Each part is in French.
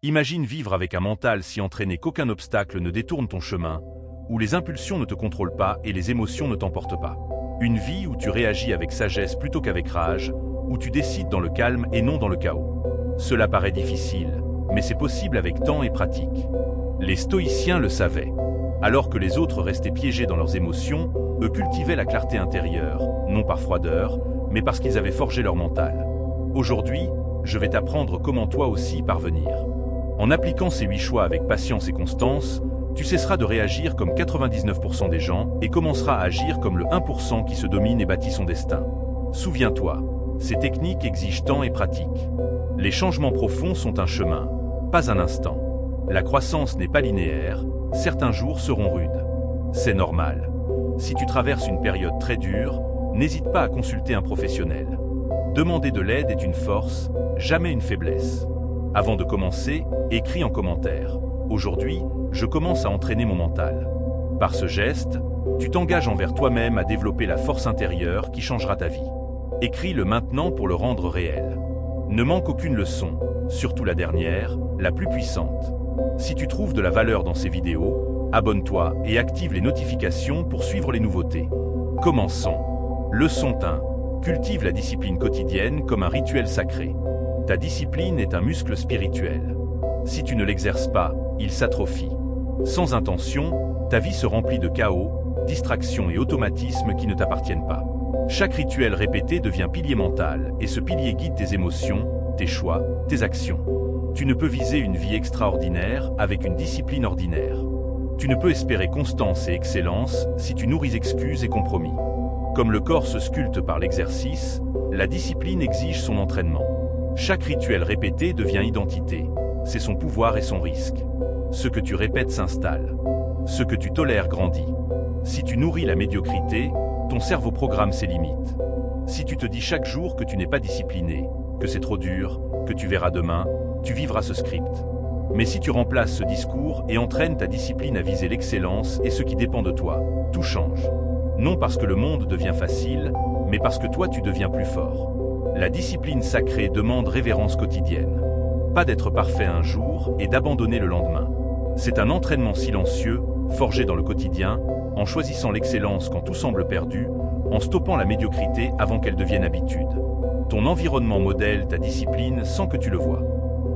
Imagine vivre avec un mental si entraîné qu'aucun obstacle ne détourne ton chemin, où les impulsions ne te contrôlent pas et les émotions ne t'emportent pas. Une vie où tu réagis avec sagesse plutôt qu'avec rage, où tu décides dans le calme et non dans le chaos. Cela paraît difficile, mais c'est possible avec temps et pratique. Les stoïciens le savaient. Alors que les autres restaient piégés dans leurs émotions, eux cultivaient la clarté intérieure, non par froideur, mais parce qu'ils avaient forgé leur mental. Aujourd'hui, je vais t'apprendre comment toi aussi y parvenir. En appliquant ces 8 choix avec patience et constance, tu cesseras de réagir comme 99% des gens et commenceras à agir comme le 1% qui se domine et bâtit son destin. Souviens-toi, ces techniques exigent temps et pratique. Les changements profonds sont un chemin, pas un instant. La croissance n'est pas linéaire, certains jours seront rudes. C'est normal. Si tu traverses une période très dure, n'hésite pas à consulter un professionnel. Demander de l'aide est une force, jamais une faiblesse. Avant de commencer, écris en commentaire. Aujourd'hui, je commence à entraîner mon mental. Par ce geste, tu t'engages envers toi-même à développer la force intérieure qui changera ta vie. Écris-le maintenant pour le rendre réel. Ne manque aucune leçon, surtout la dernière, la plus puissante. Si tu trouves de la valeur dans ces vidéos, abonne-toi et active les notifications pour suivre les nouveautés. Commençons. Leçon 1. Cultive la discipline quotidienne comme un rituel sacré. Ta discipline est un muscle spirituel. Si tu ne l'exerces pas, il s'atrophie. Sans intention, ta vie se remplit de chaos, distractions et automatismes qui ne t'appartiennent pas. Chaque rituel répété devient pilier mental et ce pilier guide tes émotions, tes choix, tes actions. Tu ne peux viser une vie extraordinaire avec une discipline ordinaire. Tu ne peux espérer constance et excellence si tu nourris excuses et compromis. Comme le corps se sculpte par l'exercice, la discipline exige son entraînement. Chaque rituel répété devient identité. C'est son pouvoir et son risque. Ce que tu répètes s'installe. Ce que tu tolères grandit. Si tu nourris la médiocrité, ton cerveau programme ses limites. Si tu te dis chaque jour que tu n'es pas discipliné, que c'est trop dur, que tu verras demain, tu vivras ce script. Mais si tu remplaces ce discours et entraînes ta discipline à viser l'excellence et ce qui dépend de toi, tout change. Non parce que le monde devient facile, mais parce que toi tu deviens plus fort. La discipline sacrée demande révérence quotidienne. Pas d'être parfait un jour et d'abandonner le lendemain. C'est un entraînement silencieux, forgé dans le quotidien, en choisissant l'excellence quand tout semble perdu, en stoppant la médiocrité avant qu'elle devienne habitude. Ton environnement modèle ta discipline sans que tu le vois.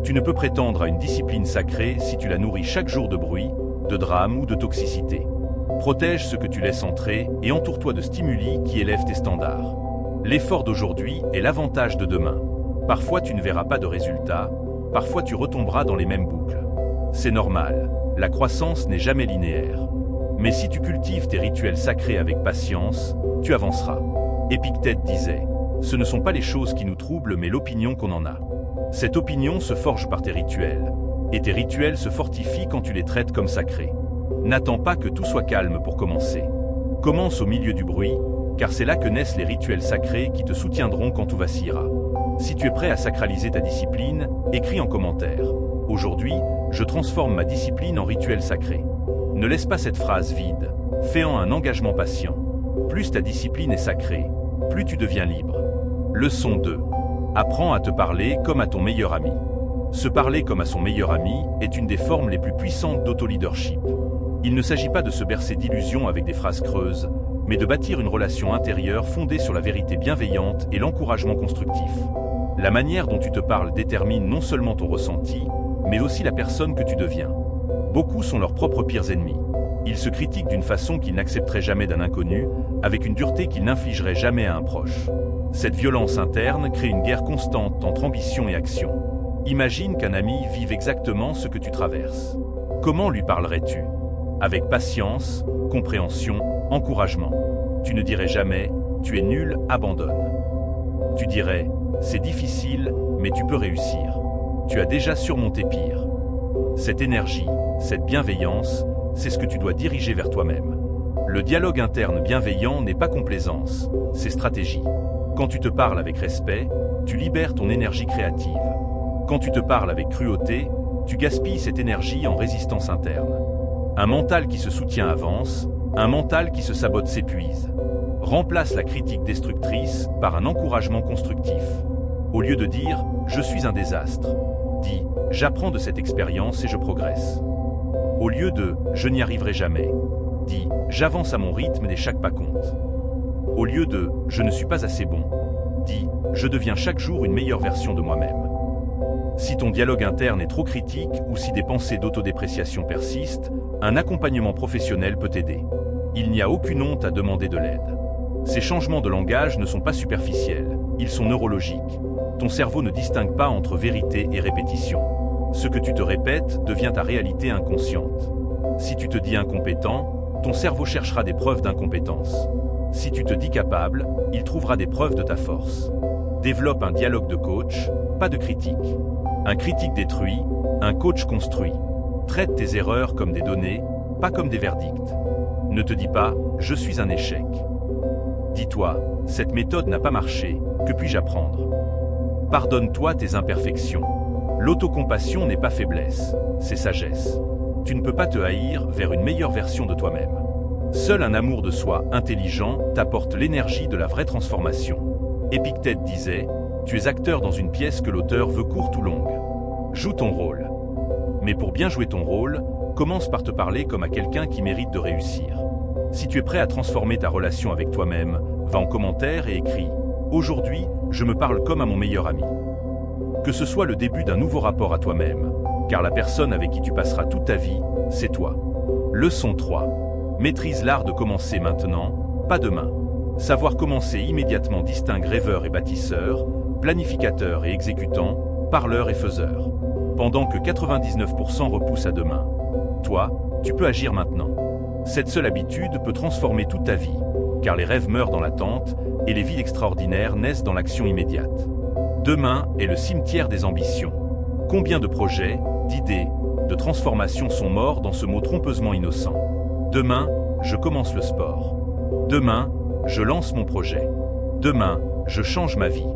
Tu ne peux prétendre à une discipline sacrée si tu la nourris chaque jour de bruit, de drame ou de toxicité. Protège ce que tu laisses entrer et entoure-toi de stimuli qui élèvent tes standards. L'effort d'aujourd'hui est l'avantage de demain. Parfois tu ne verras pas de résultats, parfois tu retomberas dans les mêmes boucles. C'est normal, la croissance n'est jamais linéaire. Mais si tu cultives tes rituels sacrés avec patience, tu avanceras. Épictète disait, ce ne sont pas les choses qui nous troublent mais l'opinion qu'on en a. Cette opinion se forge par tes rituels, et tes rituels se fortifient quand tu les traites comme sacrés. N'attends pas que tout soit calme pour commencer. Commence au milieu du bruit, car c'est là que naissent les rituels sacrés qui te soutiendront quand tout vacillera. Si tu es prêt à sacraliser ta discipline, écris en commentaire. Aujourd'hui, je transforme ma discipline en rituel sacré. Ne laisse pas cette phrase vide, fais-en un engagement patient. Plus ta discipline est sacrée, plus tu deviens libre. Leçon 2. Apprends à te parler comme à ton meilleur ami. Se parler comme à son meilleur ami est une des formes les plus puissantes d'auto-leadership. Il ne s'agit pas de se bercer d'illusions avec des phrases creuses, mais de bâtir une relation intérieure fondée sur la vérité bienveillante et l'encouragement constructif. La manière dont tu te parles détermine non seulement ton ressenti, mais aussi la personne que tu deviens. Beaucoup sont leurs propres pires ennemis. Ils se critiquent d'une façon qu'ils n'accepteraient jamais d'un inconnu, avec une dureté qu'ils n'infligeraient jamais à un proche. Cette violence interne crée une guerre constante entre ambition et action. Imagine qu'un ami vive exactement ce que tu traverses. Comment lui parlerais-tu? Avec patience, compréhension, encouragement. Tu ne dirais jamais « tu es nul, abandonne ». Tu dirais « c'est difficile, mais tu peux réussir. Tu as déjà surmonté pire ». Cette énergie, cette bienveillance, c'est ce que tu dois diriger vers toi-même. Le dialogue interne bienveillant n'est pas complaisance, c'est stratégie. Quand tu te parles avec respect, tu libères ton énergie créative. Quand tu te parles avec cruauté, tu gaspilles cette énergie en résistance interne. Un mental qui se soutient avance, un mental qui se sabote s'épuise. Remplace la critique destructrice par un encouragement constructif. Au lieu de dire « je suis un désastre », dis j'apprends de cette expérience et je progresse. Au lieu de « je n'y arriverai jamais », dis « j'avance à mon rythme et chaque pas compte ». Au lieu de « je ne suis pas assez bon », dis « je deviens chaque jour une meilleure version de moi-même ». Si ton dialogue interne est trop critique ou si des pensées d'autodépréciation persistent, un accompagnement professionnel peut t'aider. Il n'y a aucune honte à demander de l'aide. Ces changements de langage ne sont pas superficiels, ils sont neurologiques. Ton cerveau ne distingue pas entre vérité et répétition. Ce que tu te répètes devient ta réalité inconsciente. Si tu te dis incompétent, ton cerveau cherchera des preuves d'incompétence. Si tu te dis capable, il trouvera des preuves de ta force. Développe un dialogue de coach, pas de critique. Un critique détruit, un coach construit. Traite tes erreurs comme des données, pas comme des verdicts. Ne te dis pas « je suis un échec ». Dis-toi « cette méthode n'a pas marché, que puis-je apprendre ?» Pardonne-toi tes imperfections. L'autocompassion n'est pas faiblesse, c'est sagesse. Tu ne peux pas te haïr vers une meilleure version de toi-même. Seul un amour de soi intelligent t'apporte l'énergie de la vraie transformation. Épictète disait « tu es acteur dans une pièce que l'auteur veut courte ou longue. Joue ton rôle. » Mais pour bien jouer ton rôle, commence par te parler comme à quelqu'un qui mérite de réussir. Si tu es prêt à transformer ta relation avec toi-même, va en commentaire et écris « Aujourd'hui, je me parle comme à mon meilleur ami ». Que ce soit le début d'un nouveau rapport à toi-même, car la personne avec qui tu passeras toute ta vie, c'est toi. Leçon 3. Maîtrise l'art de commencer maintenant, pas demain. Savoir commencer immédiatement distingue rêveur et bâtisseur, planificateur et exécutant, parleur et faiseur. Pendant que 99% repoussent à demain. Toi, tu peux agir maintenant. Cette seule habitude peut transformer toute ta vie, car les rêves meurent dans l'attente et les vies extraordinaires naissent dans l'action immédiate. Demain est le cimetière des ambitions. Combien de projets, d'idées, de transformations sont morts dans ce mot trompeusement innocent? Demain, je commence le sport. Demain, je lance mon projet. Demain, je change ma vie.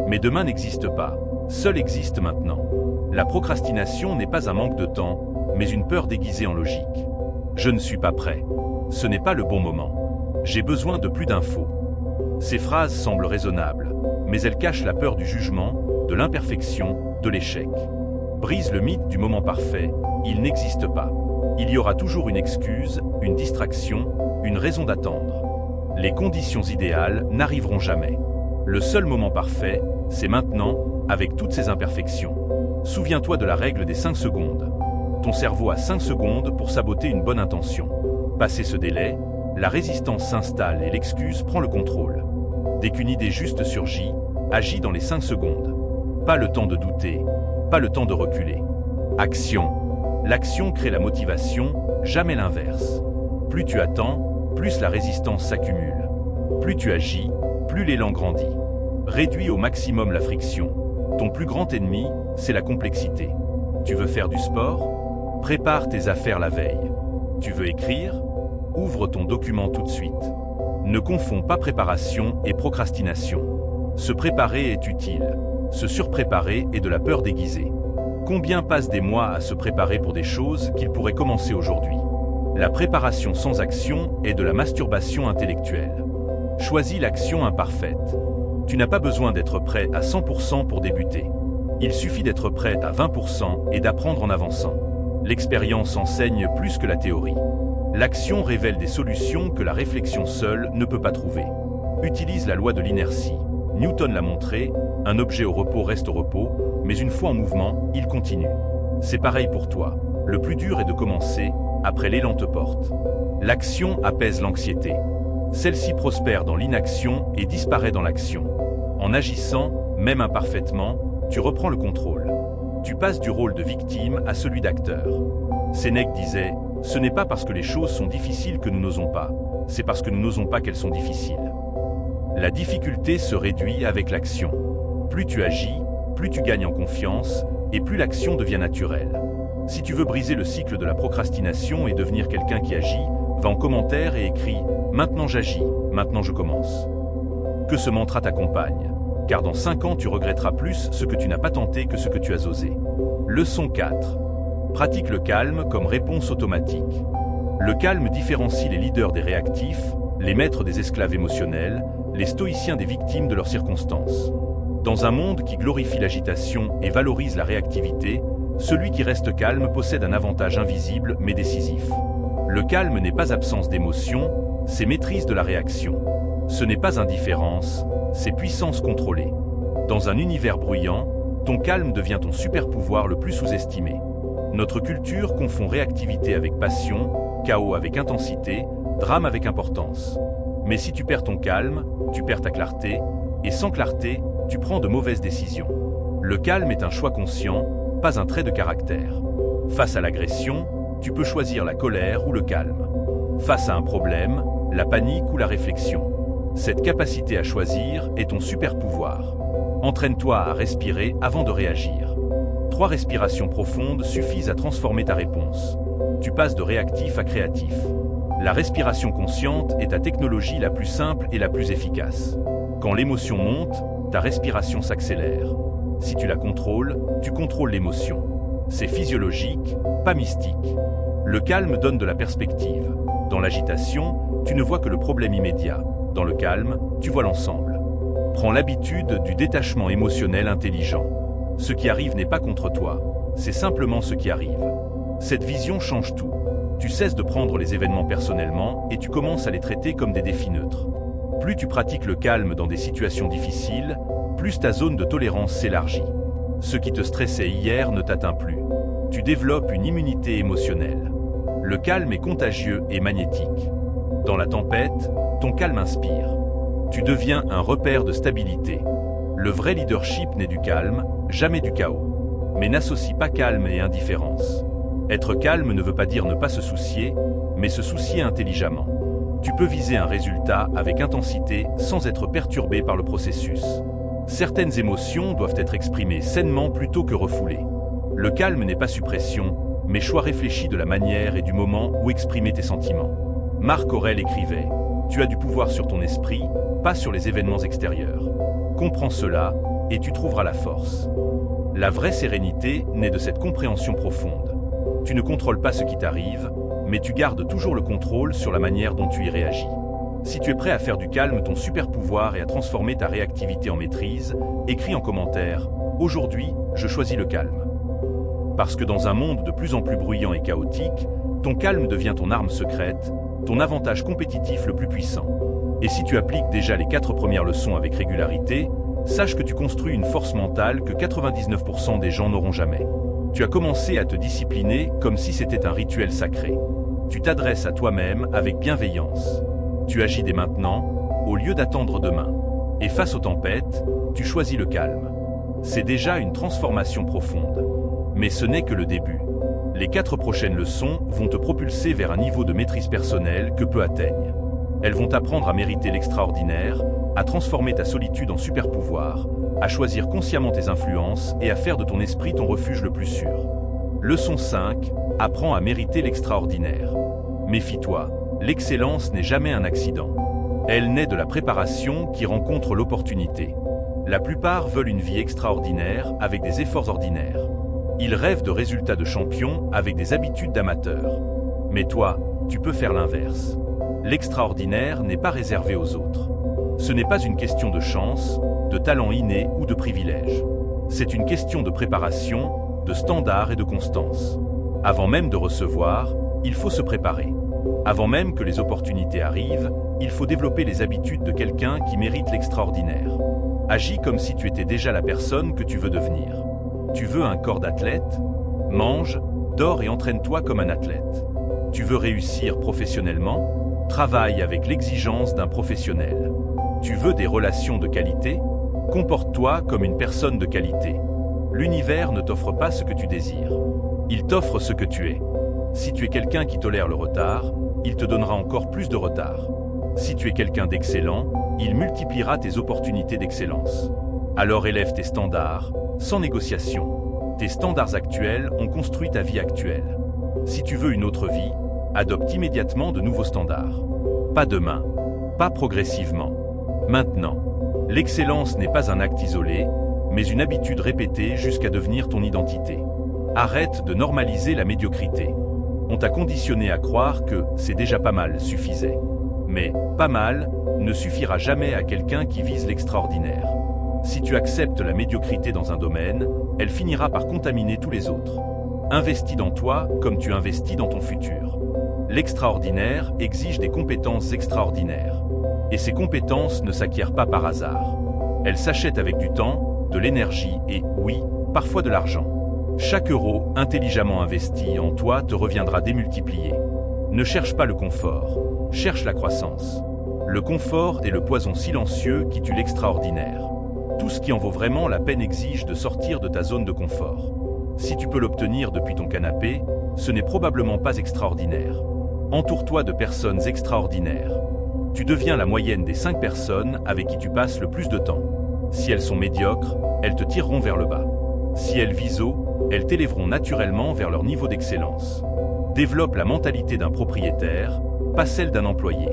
Mais demain n'existe pas, seul existe maintenant. La procrastination n'est pas un manque de temps, mais une peur déguisée en logique. Je ne suis pas prêt. Ce n'est pas le bon moment. J'ai besoin de plus d'infos. Ces phrases semblent raisonnables, mais elles cachent la peur du jugement, de l'imperfection, de l'échec. Brise le mythe du moment parfait, il n'existe pas. Il y aura toujours une excuse, une distraction, une raison d'attendre. Les conditions idéales n'arriveront jamais. Le seul moment parfait, c'est maintenant, avec toutes ses imperfections. Souviens-toi de la règle des 5 secondes. Ton cerveau a 5 secondes pour saboter une bonne intention. Passé ce délai, la résistance s'installe et l'excuse prend le contrôle. Dès qu'une idée juste surgit, agis dans les 5 secondes. Pas le temps de douter, pas le temps de reculer. Action. L'action crée la motivation, jamais l'inverse. Plus tu attends, plus la résistance s'accumule. Plus tu agis, plus l'élan grandit. Réduis au maximum la friction. Ton plus grand ennemi, c'est la complexité. Tu veux faire du sport? Prépare tes affaires la veille. Tu veux écrire? Ouvre ton document tout de suite. Ne confonds pas préparation et procrastination. Se préparer est utile. Se surpréparer est de la peur déguisée. Combien passent des mois à se préparer pour des choses qu'ils pourraient commencer aujourd'hui? La préparation sans action est de la masturbation intellectuelle. Choisis l'action imparfaite. Tu n'as pas besoin d'être prêt à 100% pour débuter. Il suffit d'être prêt à 20% et d'apprendre en avançant. L'expérience enseigne plus que la théorie. L'action révèle des solutions que la réflexion seule ne peut pas trouver. Utilise la loi de l'inertie. Newton l'a montré, un objet au repos reste au repos, mais une fois en mouvement, il continue. C'est pareil pour toi. Le plus dur est de commencer, après l'élan te porte. L'action apaise l'anxiété. Celle-ci prospère dans l'inaction et disparaît dans l'action. En agissant, même imparfaitement, tu reprends le contrôle. Tu passes du rôle de victime à celui d'acteur. Sénèque disait « Ce n'est pas parce que les choses sont difficiles que nous n'osons pas, c'est parce que nous n'osons pas qu'elles sont difficiles. » La difficulté se réduit avec l'action. Plus tu agis, plus tu gagnes en confiance et plus l'action devient naturelle. Si tu veux briser le cycle de la procrastination et devenir quelqu'un qui agit, va en commentaire et écris « Maintenant j'agis, maintenant je commence ». Que ce mantra t'accompagne, car dans 5 ans tu regretteras plus ce que tu n'as pas tenté que ce que tu as osé. Leçon 4. Pratique le calme comme réponse automatique. Le calme différencie les leaders des réactifs, les maîtres des esclaves émotionnels, les stoïciens des victimes de leurs circonstances. Dans un monde qui glorifie l'agitation et valorise la réactivité, Celui qui reste calme possède un avantage invisible mais décisif. Le calme n'est pas absence d'émotion, c'est maîtrise de la réaction. Ce n'est pas indifférence, c'est puissance contrôlée. Dans un univers bruyant, ton calme devient ton super-pouvoir le plus sous-estimé. Notre culture confond réactivité avec passion, chaos avec intensité, drame avec importance. Mais si tu perds ton calme, tu perds ta clarté, et sans clarté, tu prends de mauvaises décisions. Le calme est un choix conscient, pas un trait de caractère. Face à l'agression, tu peux choisir la colère ou le calme. Face à un problème, la panique ou la réflexion. Cette capacité à choisir est ton super-pouvoir. Entraîne-toi à respirer avant de réagir. 3 respirations profondes suffisent à transformer ta réponse. Tu passes de réactif à créatif. La respiration consciente est ta technologie la plus simple et la plus efficace. Quand l'émotion monte, ta respiration s'accélère. Si tu la contrôles, tu contrôles l'émotion. C'est physiologique, pas mystique. Le calme donne de la perspective. Dans l'agitation, tu ne vois que le problème immédiat. Dans le calme, tu vois l'ensemble. Prends l'habitude du détachement émotionnel intelligent. Ce qui arrive n'est pas contre toi, c'est simplement ce qui arrive. Cette vision change tout. Tu cesses de prendre les événements personnellement et tu commences à les traiter comme des défis neutres. Plus tu pratiques le calme dans des situations difficiles, plus ta zone de tolérance s'élargit. Ce qui te stressait hier ne t'atteint plus. Tu développes une immunité émotionnelle. Le calme est contagieux et magnétique. Dans la tempête, ton calme inspire. Tu deviens un repère de stabilité. Le vrai leadership naît du calme, jamais du chaos. Mais n'associe pas calme et indifférence. Être calme ne veut pas dire ne pas se soucier, mais se soucier intelligemment. Tu peux viser un résultat avec intensité sans être perturbé par le processus. Certaines émotions doivent être exprimées sainement plutôt que refoulées. Le calme n'est pas suppression, mais choix réfléchi de la manière et du moment où exprimer tes sentiments. Marc Aurèle écrivait « Tu as du pouvoir sur ton esprit, pas sur les événements extérieurs. Comprends cela et tu trouveras la force. » La vraie sérénité naît de cette compréhension profonde. Tu ne contrôles pas ce qui t'arrive, mais tu gardes toujours le contrôle sur la manière dont tu y réagis. Si tu es prêt à faire du calme ton super-pouvoir et à transformer ta réactivité en maîtrise, écris en commentaire « Aujourd'hui, je choisis le calme ». Parce que dans un monde de plus en plus bruyant et chaotique, ton calme devient ton arme secrète, ton avantage compétitif le plus puissant. Et si tu appliques déjà les 4 premières leçons avec régularité, sache que tu construis une force mentale que 99% des gens n'auront jamais. Tu as commencé à te discipliner comme si c'était un rituel sacré. Tu t'adresses à toi-même avec bienveillance. Tu agis dès maintenant, au lieu d'attendre demain. Et face aux tempêtes, tu choisis le calme. C'est déjà une transformation profonde. Mais ce n'est que le début. Les 4 prochaines leçons vont te propulser vers un niveau de maîtrise personnelle que peu atteignent. Elles vont t'apprendre à mériter l'extraordinaire, à transformer ta solitude en super-pouvoir, à choisir consciemment tes influences et à faire de ton esprit ton refuge le plus sûr. Leçon 5. Apprends à mériter l'extraordinaire. Méfie-toi, l'excellence n'est jamais un accident. Elle naît de la préparation qui rencontre l'opportunité. La plupart veulent une vie extraordinaire avec des efforts ordinaires. Ils rêvent de résultats de champion avec des habitudes d'amateur. Mais toi, tu peux faire l'inverse. L'extraordinaire n'est pas réservé aux autres. Ce n'est pas une question de chance, de talent inné ou de privilège. C'est une question de préparation, de standard et de constance. Avant même de recevoir, il faut se préparer. Avant même que les opportunités arrivent, il faut développer les habitudes de quelqu'un qui mérite l'extraordinaire. Agis comme si tu étais déjà la personne que tu veux devenir. Tu veux un corps d'athlète? Mange, dors et entraîne-toi comme un athlète. Tu veux réussir professionnellement? Travaille avec l'exigence d'un professionnel. Tu veux des relations de qualité? Comporte-toi comme une personne de qualité. L'univers ne t'offre pas ce que tu désires. Il t'offre ce que tu es. Si tu es quelqu'un qui tolère le retard, il te donnera encore plus de retard. Si tu es quelqu'un d'excellent, il multipliera tes opportunités d'excellence. Alors élève tes standards, sans négociation. Tes standards actuels ont construit ta vie actuelle. Si tu veux une autre vie, adopte immédiatement de nouveaux standards. Pas demain, pas progressivement. Maintenant. L'excellence n'est pas un acte isolé, mais une habitude répétée jusqu'à devenir ton identité. Arrête de normaliser la médiocrité. On t'a conditionné à croire que « c'est déjà pas mal » suffisait. Mais « pas mal » ne suffira jamais à quelqu'un qui vise l'extraordinaire. Si tu acceptes la médiocrité dans un domaine, elle finira par contaminer tous les autres. Investis dans toi comme tu investis dans ton futur. L'extraordinaire exige des compétences extraordinaires. Et ces compétences ne s'acquièrent pas par hasard. Elles s'achètent avec du temps, de l'énergie et, oui, parfois de l'argent. Chaque euro intelligemment investi en toi te reviendra démultiplié. Ne cherche pas le confort, cherche la croissance. Le confort est le poison silencieux qui tue l'extraordinaire. Tout ce qui en vaut vraiment la peine exige de sortir de ta zone de confort. Si tu peux l'obtenir depuis ton canapé, ce n'est probablement pas extraordinaire. Entoure-toi de personnes extraordinaires. Tu deviens la moyenne des 5 personnes avec qui tu passes le plus de temps. Si elles sont médiocres, elles te tireront vers le bas. Si elles visent haut, elles t'élèveront naturellement vers leur niveau d'excellence. Développe la mentalité d'un propriétaire, pas celle d'un employé.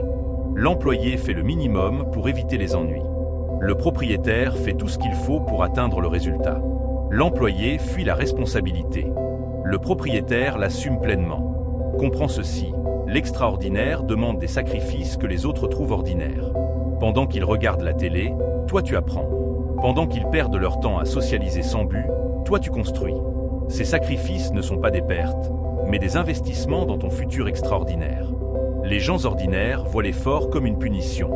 L'employé fait le minimum pour éviter les ennuis. Le propriétaire fait tout ce qu'il faut pour atteindre le résultat. L'employé fuit la responsabilité. Le propriétaire l'assume pleinement. Comprends ceci, l'extraordinaire demande des sacrifices que les autres trouvent ordinaires. Pendant qu'ils regardent la télé, toi tu apprends. Pendant qu'ils perdent leur temps à socialiser sans but, toi tu construis. Ces sacrifices ne sont pas des pertes, mais des investissements dans ton futur extraordinaire. Les gens ordinaires voient l'effort comme une punition.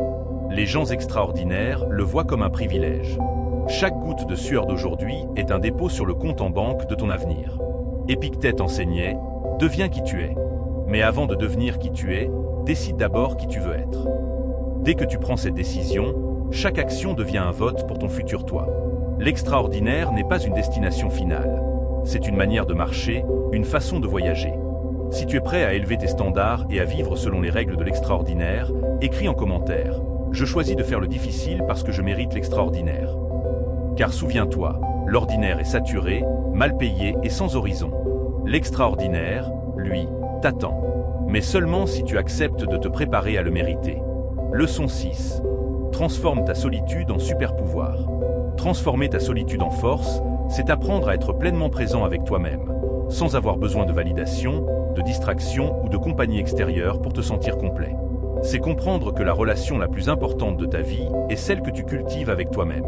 Les gens extraordinaires le voient comme un privilège. Chaque goutte de sueur d'aujourd'hui est un dépôt sur le compte en banque de ton avenir. Épictète enseignait « Deviens qui tu es ». Mais avant de devenir qui tu es, décide d'abord qui tu veux être. Dès que tu prends cette décision, chaque action devient un vote pour ton futur toi. L'extraordinaire n'est pas une destination finale. C'est une manière de marcher, une façon de voyager. Si tu es prêt à élever tes standards et à vivre selon les règles de l'extraordinaire, écris en commentaire « Je choisis de faire le difficile parce que je mérite l'extraordinaire ». Car souviens-toi, l'ordinaire est saturé, mal payé et sans horizon. L'extraordinaire, lui, t'attend. Mais seulement si tu acceptes de te préparer à le mériter. Leçon 6. Transforme ta solitude en super pouvoir. Transformer ta solitude en force, c'est apprendre à être pleinement présent avec toi-même, sans avoir besoin de validation, de distraction ou de compagnie extérieure pour te sentir complet. C'est comprendre que la relation la plus importante de ta vie est celle que tu cultives avec toi-même.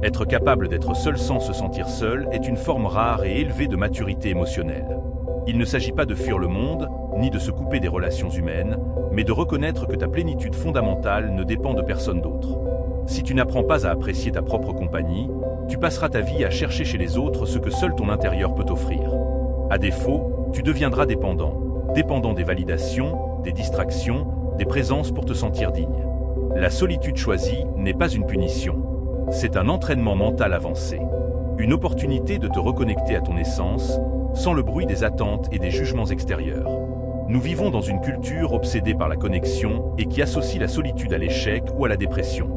Être capable d'être seul sans se sentir seul est une forme rare et élevée de maturité émotionnelle. Il ne s'agit pas de fuir le monde, ni de se couper des relations humaines, mais de reconnaître que ta plénitude fondamentale ne dépend de personne d'autre. Si tu n'apprends pas à apprécier ta propre compagnie, tu passeras ta vie à chercher chez les autres ce que seul ton intérieur peut offrir. À défaut, tu deviendras dépendant des validations, des distractions, des présences pour te sentir digne. La solitude choisie n'est pas une punition. C'est un entraînement mental avancé. Une opportunité de te reconnecter à ton essence, sans le bruit des attentes et des jugements extérieurs. Nous vivons dans une culture obsédée par la connexion et qui associe la solitude à l'échec ou à la dépression.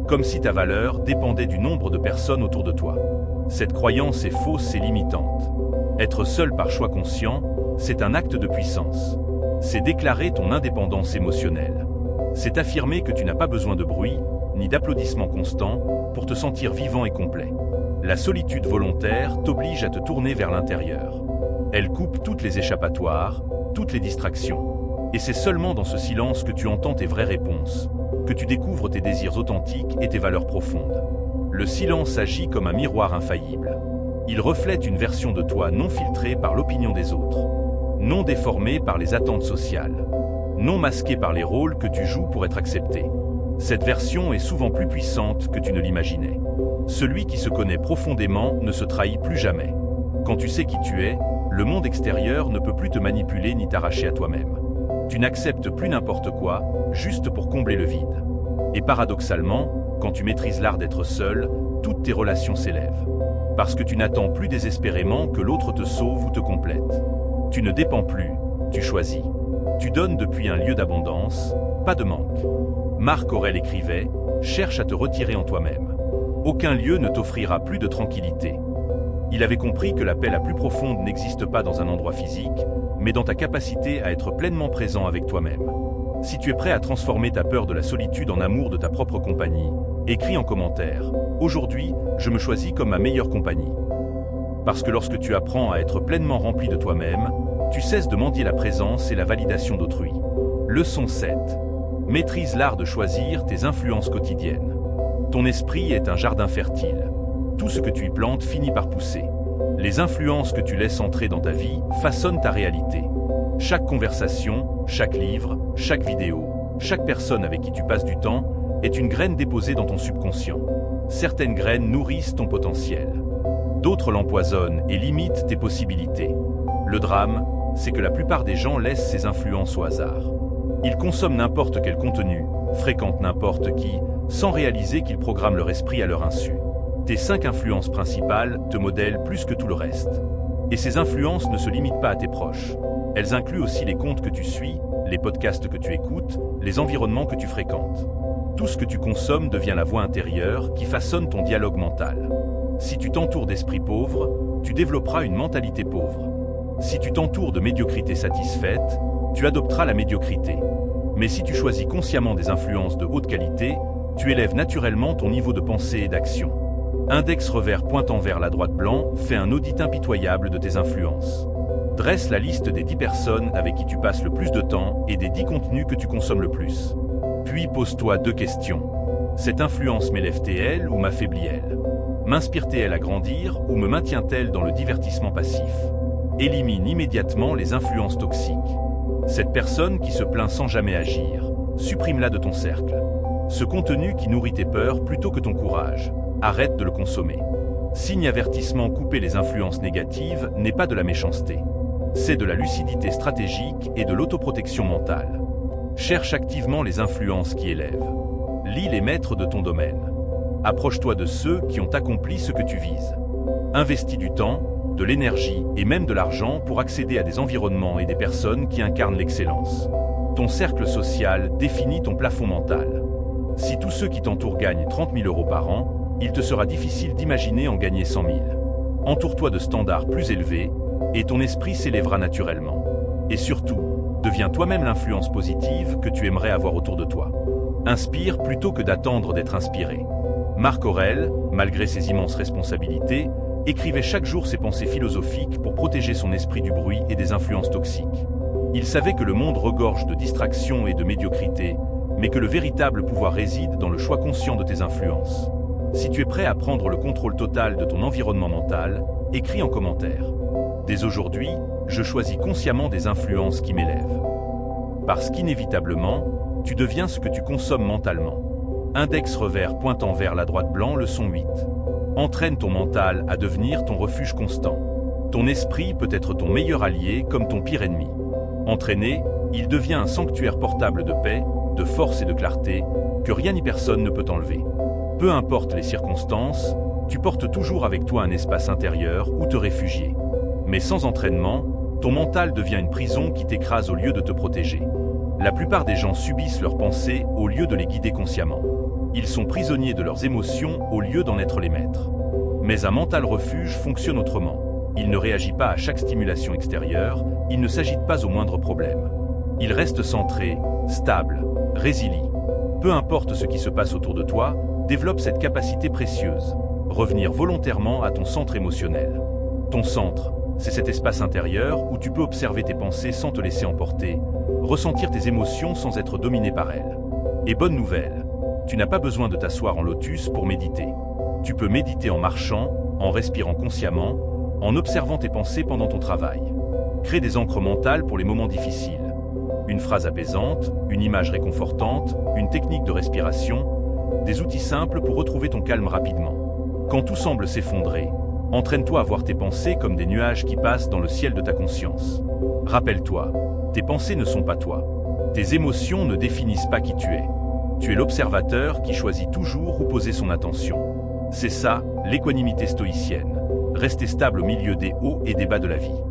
Comme si ta valeur dépendait du nombre de personnes autour de toi. Cette croyance est fausse et limitante. Être seul par choix conscient, c'est un acte de puissance. C'est déclarer ton indépendance émotionnelle. C'est affirmer que tu n'as pas besoin de bruit, ni d'applaudissements constants, pour te sentir vivant et complet. La solitude volontaire t'oblige à te tourner vers l'intérieur. Elle coupe toutes les échappatoires, toutes les distractions. Et c'est seulement dans ce silence que tu entends tes vraies réponses, que tu découvres tes désirs authentiques et tes valeurs profondes. Le silence agit comme un miroir infaillible. Il reflète une version de toi non filtrée par l'opinion des autres, non déformée par les attentes sociales, non masquée par les rôles que tu joues pour être accepté. Cette version est souvent plus puissante que tu ne l'imaginais. Celui qui se connaît profondément ne se trahit plus jamais. Quand tu sais qui tu es, le monde extérieur ne peut plus te manipuler ni t'arracher à toi-même. Tu n'acceptes plus n'importe quoi, juste pour combler le vide. Et paradoxalement, quand tu maîtrises l'art d'être seul, toutes tes relations s'élèvent. Parce que tu n'attends plus désespérément que l'autre te sauve ou te complète. Tu ne dépends plus, tu choisis. Tu donnes depuis un lieu d'abondance, pas de manque. Marc Aurèle écrivait « Cherche à te retirer en toi-même. Aucun lieu ne t'offrira plus de tranquillité. » Il avait compris que la paix la plus profonde n'existe pas dans un endroit physique, mais dans ta capacité à être pleinement présent avec toi-même. Si tu es prêt à transformer ta peur de la solitude en amour de ta propre compagnie, écris en commentaire « Aujourd'hui, je me choisis comme ma meilleure compagnie. » Parce que lorsque tu apprends à être pleinement rempli de toi-même, tu cesses de mendier la présence et la validation d'autrui. Leçon 7. Maîtrise l'art de choisir tes influences quotidiennes. Ton esprit est un jardin fertile. Tout ce que tu y plantes finit par pousser. Les influences que tu laisses entrer dans ta vie façonnent ta réalité. Chaque conversation, chaque livre, chaque vidéo, chaque personne avec qui tu passes du temps est une graine déposée dans ton subconscient. Certaines graines nourrissent ton potentiel. D'autres l'empoisonnent et limitent tes possibilités. Le drame, c'est que la plupart des gens laissent ces influences au hasard. Ils consomment n'importe quel contenu, fréquentent n'importe qui, sans réaliser qu'ils programment leur esprit à leur insu. Tes 5 influences principales te modèlent plus que tout le reste. Et ces influences ne se limitent pas à tes proches. Elles incluent aussi les comptes que tu suis, les podcasts que tu écoutes, les environnements que tu fréquentes. Tout ce que tu consommes devient la voix intérieure qui façonne ton dialogue mental. Si tu t'entoures d'esprits pauvres, tu développeras une mentalité pauvre. Si tu t'entoures de médiocrité satisfaite, tu adopteras la médiocrité. Mais si tu choisis consciemment des influences de haute qualité, tu élèves naturellement ton niveau de pensée et d'action. Index revers pointant vers la droite blanc fait un audit impitoyable de tes influences. Dresse la liste des 10 personnes avec qui tu passes le plus de temps et des 10 contenus que tu consommes le plus. Puis pose-toi 2 questions. Cette influence m'élève-t-elle ou m'affaiblit-elle ? M'inspire-t-elle à grandir ou me maintient-elle dans le divertissement passif ? Élimine immédiatement les influences toxiques. Cette personne qui se plaint sans jamais agir, supprime-la de ton cercle. Ce contenu qui nourrit tes peurs plutôt que ton courage, arrête de le consommer. Signe avertissement, couper les influences négatives n'est pas de la méchanceté. C'est de la lucidité stratégique et de l'autoprotection mentale. Cherche activement les influences qui élèvent. Lis les maîtres de ton domaine. Approche-toi de ceux qui ont accompli ce que tu vises. Investis du temps, de l'énergie et même de l'argent pour accéder à des environnements et des personnes qui incarnent l'excellence. Ton cercle social définit ton plafond mental. Si tous ceux qui t'entourent gagnent 30 000 € par an, il te sera difficile d'imaginer en gagner 100 000. Entoure-toi de standards plus élevés et ton esprit s'élèvera naturellement. Et surtout, deviens toi-même l'influence positive que tu aimerais avoir autour de toi. Inspire plutôt que d'attendre d'être inspiré. Marc Aurèle, malgré ses immenses responsabilités, écrivait chaque jour ses pensées philosophiques pour protéger son esprit du bruit et des influences toxiques. Il savait que le monde regorge de distractions et de médiocrité, mais que le véritable pouvoir réside dans le choix conscient de tes influences. Si tu es prêt à prendre le contrôle total de ton environnement mental, écris en commentaire. Dès aujourd'hui, je choisis consciemment des influences qui m'élèvent. Parce qu'inévitablement, tu deviens ce que tu consommes mentalement. Index revers pointant vers la droite blanc, leçon 8. Entraîne ton mental à devenir ton refuge constant. Ton esprit peut être ton meilleur allié comme ton pire ennemi. Entraîné, il devient un sanctuaire portable de paix, de force et de clarté, que rien ni personne ne peut enlever. Peu importe les circonstances, tu portes toujours avec toi un espace intérieur où te réfugier. Mais sans entraînement, ton mental devient une prison qui t'écrase au lieu de te protéger. La plupart des gens subissent leurs pensées au lieu de les guider consciemment. Ils sont prisonniers de leurs émotions au lieu d'en être les maîtres. Mais un mental refuge fonctionne autrement. Il ne réagit pas à chaque stimulation extérieure, il ne s'agite pas au moindre problème. Il reste centré, stable, résilient. Peu importe ce qui se passe autour de toi, développe cette capacité précieuse. Revenir volontairement à ton centre émotionnel. Ton centre, c'est cet espace intérieur où tu peux observer tes pensées sans te laisser emporter, ressentir tes émotions sans être dominé par elles. Et bonne nouvelle, tu n'as pas besoin de t'asseoir en lotus pour méditer. Tu peux méditer en marchant, en respirant consciemment, en observant tes pensées pendant ton travail. Crée des ancres mentales pour les moments difficiles. Une phrase apaisante, une image réconfortante, une technique de respiration, des outils simples pour retrouver ton calme rapidement. Quand tout semble s'effondrer, entraîne-toi à voir tes pensées comme des nuages qui passent dans le ciel de ta conscience. Rappelle-toi, tes pensées ne sont pas toi. Tes émotions ne définissent pas qui tu es. Tu es l'observateur qui choisit toujours où poser son attention. C'est ça, l'équanimité stoïcienne. Rester stable au milieu des hauts et des bas de la vie.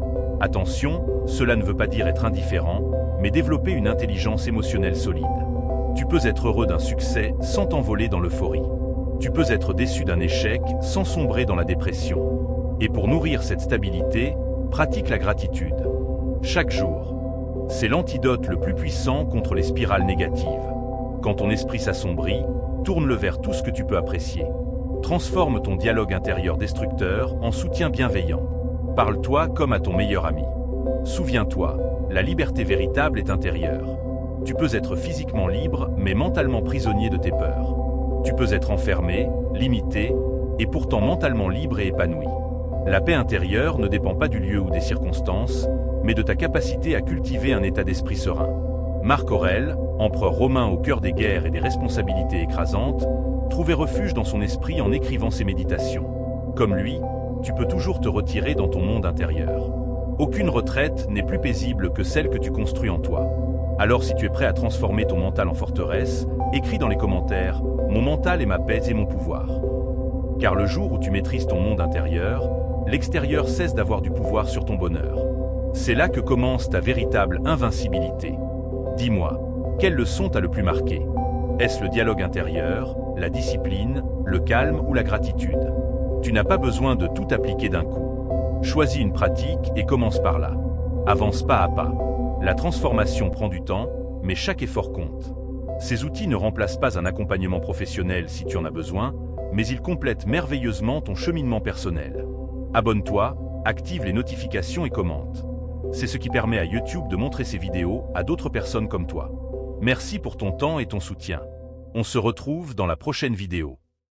Attention, cela ne veut pas dire être indifférent, mais développer une intelligence émotionnelle solide. Tu peux être heureux d'un succès sans t'envoler dans l'euphorie. Tu peux être déçu d'un échec sans sombrer dans la dépression. Et pour nourrir cette stabilité, pratique la gratitude. Chaque jour. C'est l'antidote le plus puissant contre les spirales négatives. Quand ton esprit s'assombrit, tourne-le vers tout ce que tu peux apprécier. Transforme ton dialogue intérieur destructeur en soutien bienveillant. Parle-toi comme à ton meilleur ami. Souviens-toi, la liberté véritable est intérieure. Tu peux être physiquement libre, mais mentalement prisonnier de tes peurs. Tu peux être enfermé, limité, et pourtant mentalement libre et épanoui. La paix intérieure ne dépend pas du lieu ou des circonstances, mais de ta capacité à cultiver un état d'esprit serein. Marc Aurèle, empereur romain au cœur des guerres et des responsabilités écrasantes, trouvait refuge dans son esprit en écrivant ses méditations. Comme lui, tu peux toujours te retirer dans ton monde intérieur. Aucune retraite n'est plus paisible que celle que tu construis en toi. Alors si tu es prêt à transformer ton mental en forteresse, écris dans les commentaires « Mon mental est ma paix et mon pouvoir ». Car le jour où tu maîtrises ton monde intérieur, l'extérieur cesse d'avoir du pouvoir sur ton bonheur. C'est là que commence ta véritable invincibilité. Dis-moi, quelle leçon t'a le plus marqué? Est-ce le dialogue intérieur, la discipline, le calme ou la gratitude? Tu n'as pas besoin de tout appliquer d'un coup. Choisis une pratique et commence par là. Avance pas à pas. La transformation prend du temps, mais chaque effort compte. Ces outils ne remplacent pas un accompagnement professionnel si tu en as besoin, mais ils complètent merveilleusement ton cheminement personnel. Abonne-toi, active les notifications et commente. C'est ce qui permet à YouTube de montrer ces vidéos à d'autres personnes comme toi. Merci pour ton temps et ton soutien. On se retrouve dans la prochaine vidéo.